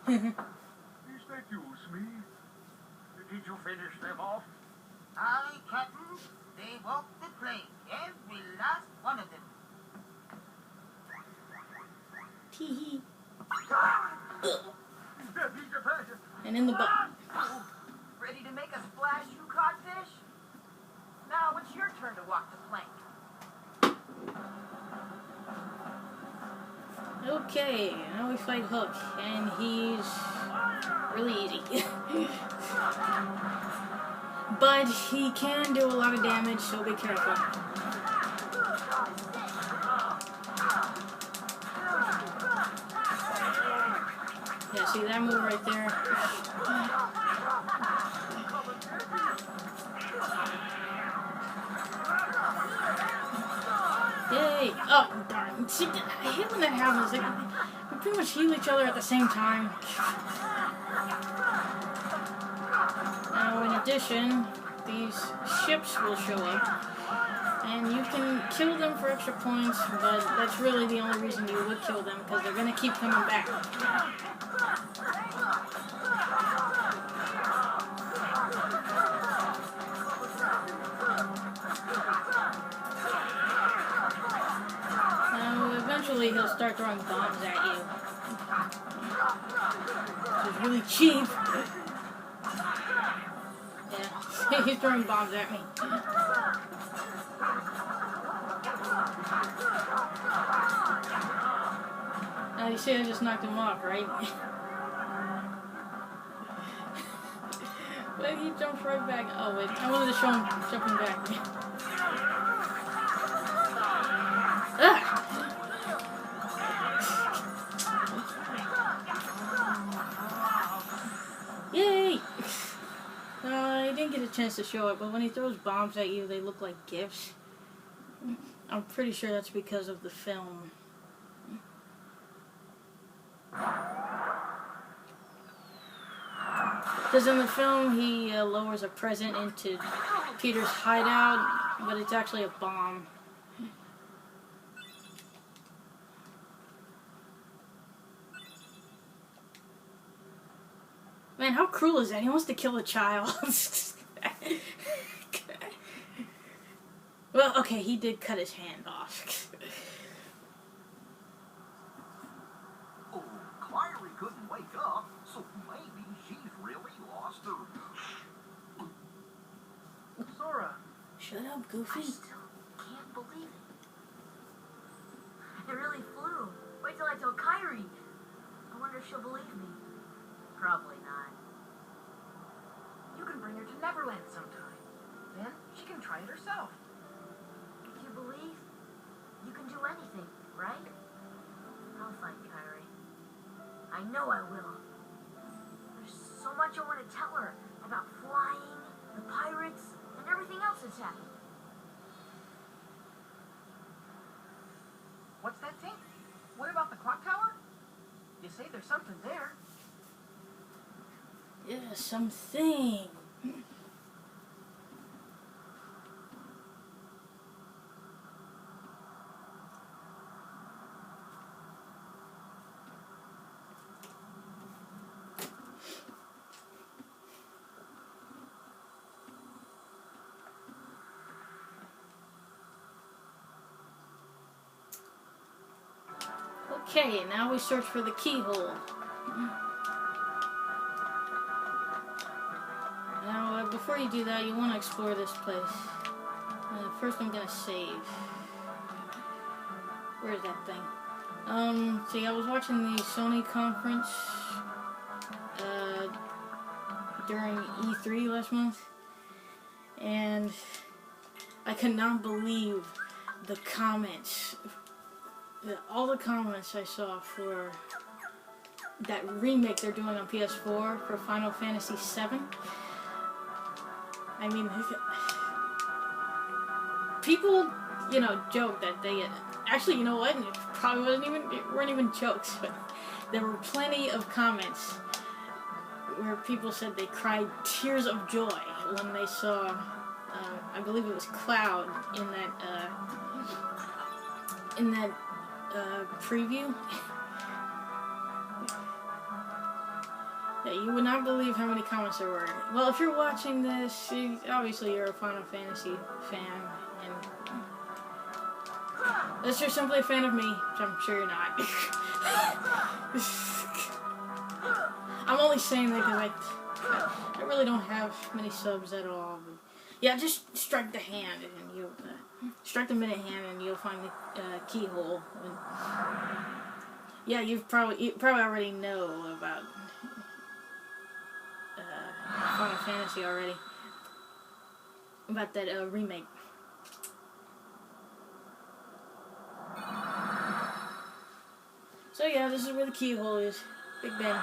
you, Smee? Did you finish them off? Aye, Captain. They walked the plank, every last one of them. Tee-hee. They're Peter Pan. And in the butt. Ready to make a splash, you codfish? Now it's your turn to walk the plank. Okay, now we fight Hook, and he's really easy. But he can do a lot of damage, so be careful. Yeah, see that move right there? Yay! Oh, darn. See, I hate when that happens. Like, we pretty much heal each other at the same time. Now, in addition, these ships will show up. And you can kill them for extra points, but that's really the only reason you would kill them, because they're going to keep coming back. Eventually he'll start throwing bombs at you. Which is really cheap. Yeah, he's throwing bombs at me. Now you see I just knocked him off, right? But he jumps right back. Oh wait, I wanted to show him jumping back. Ah! Yay! I didn't get a chance to show it, but when he throws bombs at you, they look like gifts. I'm pretty sure that's because of the film. Because in the film, he lowers a present into Peter's hideout, but it's actually a bomb. Man, how cruel is that? He wants to kill a child. Well, okay, he did cut his hand off. Oh, Clary couldn't wake up, so maybe she's really lost her. Sora. Shut up, Goofy. I still can't believe it. It really flew. Wait till I tell Kyrie. I wonder if she'll believe me. Probably not. You can bring her to Neverland sometime. Then she can try it herself. If you believe, you can do anything, right? I'll find Kyrie. I know I will. There's so much I want to tell her about flying, the pirates, and everything else that's happened. What's that thing? What about the clock tower? You say there's something there. Yeah, something. Okay, now we search for the keyhole. Now, before you do that, you want to explore this place. First, I'm gonna save. Where's that thing? See, I was watching the Sony conference during E3 last month, and I could not believe the comments. All the comments I saw for that remake they're doing on PS4 for Final Fantasy VII. I mean, people, you know, joke that they actually, you know what? It probably weren't even jokes, but there were plenty of comments where people said they cried tears of joy when they saw, I believe it was Cloud in that preview. Yeah, you would not believe how many comments there were. Well, if you're watching this, obviously you're a Final Fantasy fan, and unless you're simply a fan of me, which I'm sure you're not. I'm only saying that because I really don't have many subs at all. But yeah, just strike the hand, and you'll strike the minute hand, and you'll find the keyhole. And, yeah, you probably already know about Final Fantasy already. About that remake. So yeah, this is where the keyhole is. Big Ben.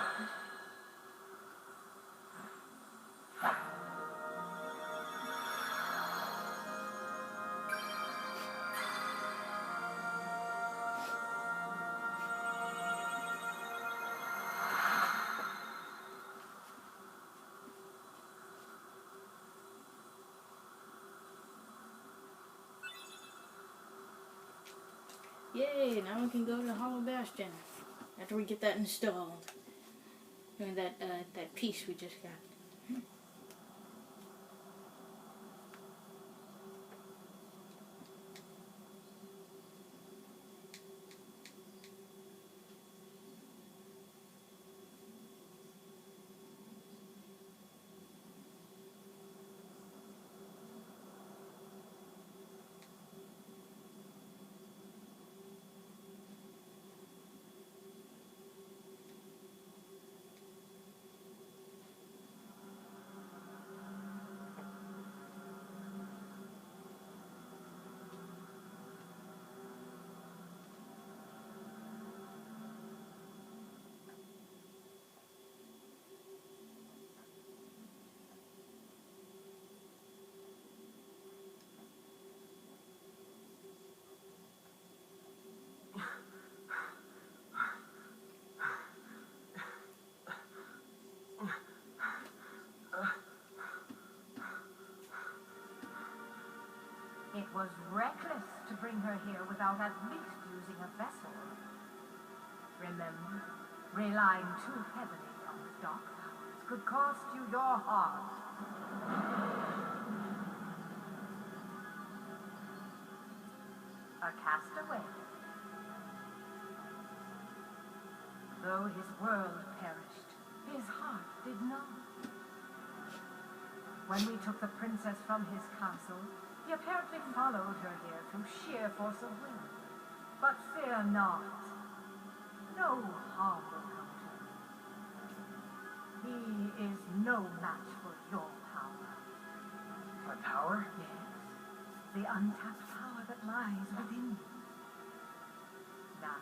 Yay, now we can go to Hollow Bastion after we get that installed. I mean, that piece we just got. It was reckless to bring her here without at least using a vessel. Remember, relying too heavily on the dock powers could cost you your heart. A castaway. Though his world perished, his heart did not. When we took the princess from his castle, he apparently followed her here through sheer force of will. But fear not. No harm will come to him. He is no match for your power. My power? Yes, the untapped power that lies within you. Now,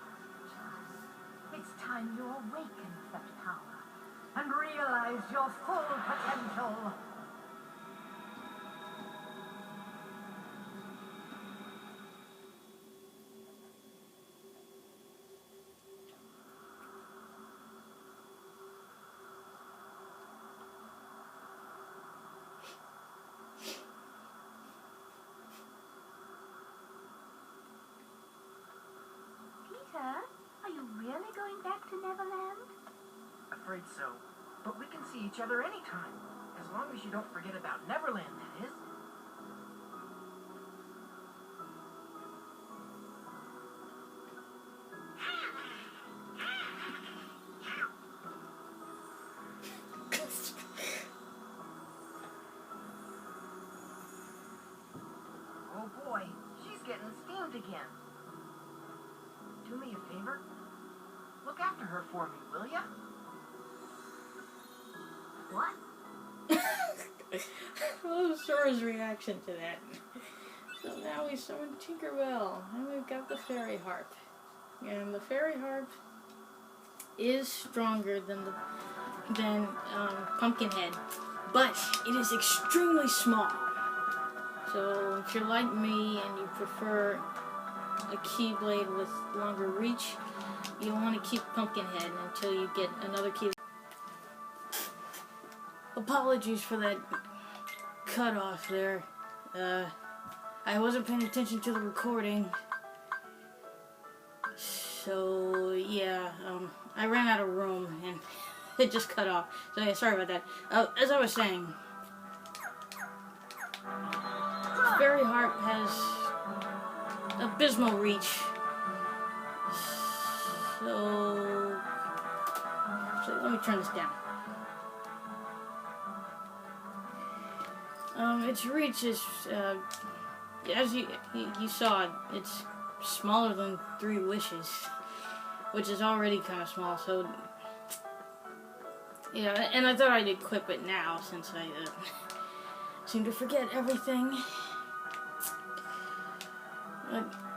child, it's time you awaken that power and realize your full potential. Peter, are you really going back to Neverland? Afraid so. But we can see each other anytime. As long as you don't forget about Neverland, that is. Oh boy, she's getting steamed again. Do me a favor. Look after her for me, will ya? What? What was Sora's reaction to that? So now we summon Tinkerbell, and we've got the Fairy Harp. And the Fairy Harp is stronger than Pumpkinhead, but it is extremely small. So if you're like me and you prefer a Keyblade with longer reach, you want to keep Pumpkinhead until you get another Keyblade. Apologies for that cut off there. I wasn't paying attention to the recording. So yeah, I ran out of room and it just cut off. So yeah, sorry about that. As I was saying, Fairy Heart has abysmal reach. So let me turn this down. Its reach is, as you saw, it's smaller than 3 wishes, which is already kind of small. So yeah, and I thought I'd equip it now since I seem to forget everything.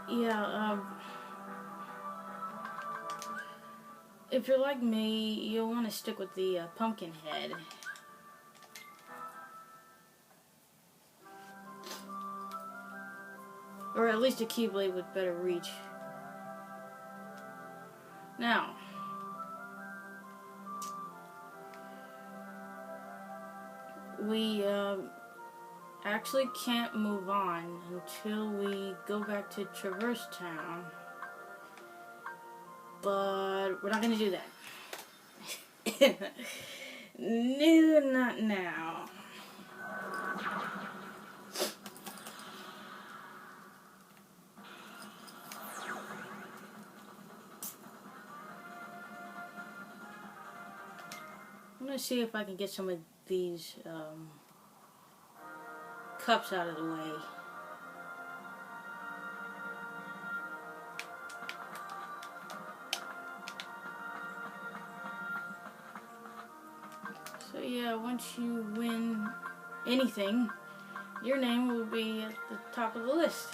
Yeah. If you're like me, you'll want to stick with the pumpkin head. Or at least a Keyblade with better reach. Now, we actually can't move on until we go back to Traverse Town. But we're not going to do that. No, not now. I'm going to see if I can get some of these cups out of the way. So yeah, once you win anything, your name will be at the top of the list.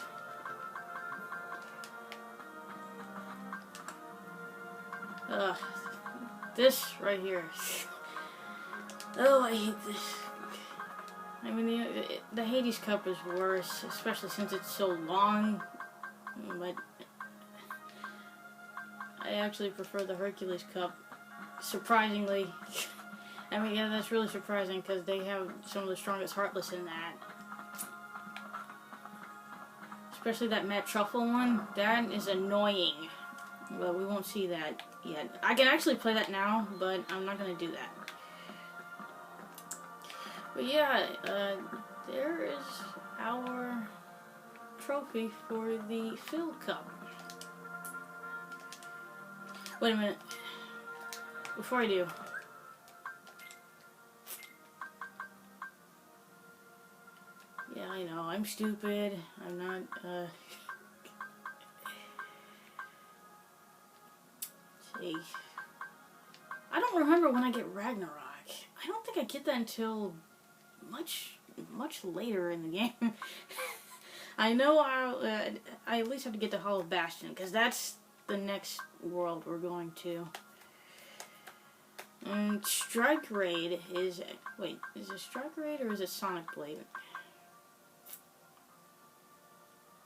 This right here. Oh, I hate this. I mean, the Hades Cup is worse, especially since it's so long. But I actually prefer the Hercules Cup, surprisingly. I mean, yeah, that's really surprising because they have some of the strongest Heartless in that. Especially that Matt Truffle one. That is annoying. But we won't see that yet. I can actually play that now, but I'm not going to do that. But yeah, there is our trophy for the Phil Cup. Wait a minute. Before I do. Yeah, I know, I'm stupid. I'm not, see. I don't remember when I get Ragnarok. I don't think I get that until much later in the game. I know I at least have to get to Hollow Bastion, because that's the next world we're going to. And Strike Raid is... Wait, is it Strike Raid or is it Sonic Blade?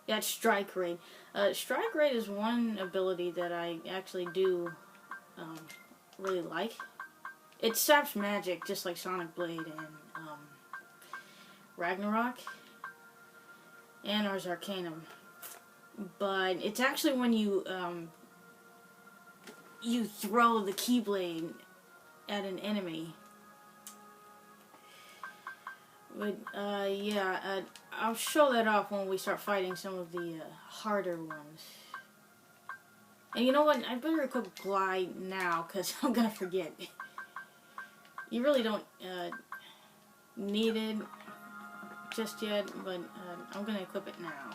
Yeah, it's Strike Raid. Strike Raid is one ability that I actually do really like. It saps magic, just like Sonic Blade and Ragnarok and Ars Arcanum. But it's actually when you you throw the Keyblade at an enemy. But yeah, I'll show that off when we start fighting some of the harder ones. And you know what? I better equip Glide now, because I'm gonna forget. You really don't need it just yet, but I'm gonna equip it now.